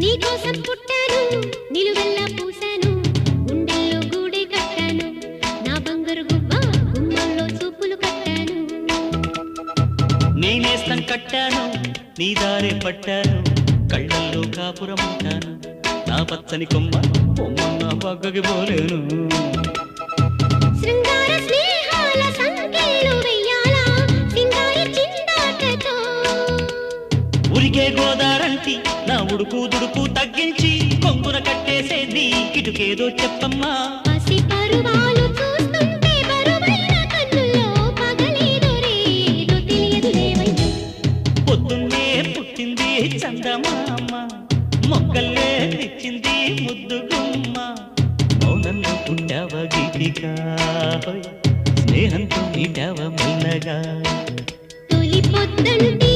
నీకోసం పుట్టాను నిలువెల్లా పూసాను గుండెల్లో గూడే కట్టాను నా బంగారు గువ్వ గుమ్మంలో చూపులు కట్టాను నేనేస్తం కట్టాను నీ దారే పట్టాను కళ్ళల్లో కాపురం ఉంటాను నా పచ్చని కొమ్మ కొమ్మన్న పక్కకి పోలేను శృంగార స్నేహాల సంకెళ్ళు వెయ్యాలా సింగారి చిందాటతో ఉరికే గోదారంటి నా ఉడుకు దుడుకు తగ్గించి కొంగున కట్టేసేది కిటుకేదో చెప్పమ్మా పసి పరువాలు చూస్తుంటే బరువైన కన్నుల్లో పగలేదో రేదో తెలియదు లేవయ్యా పొద్దున్నే పుట్టింది చందమామ మొక్కల్లే తెచ్చింది ముద్దుగుమ్మ మౌనంలో పుట్టావ గీతిగా స్నేహంతో నీటావ మెల్లగా తొలి పొద్దంటి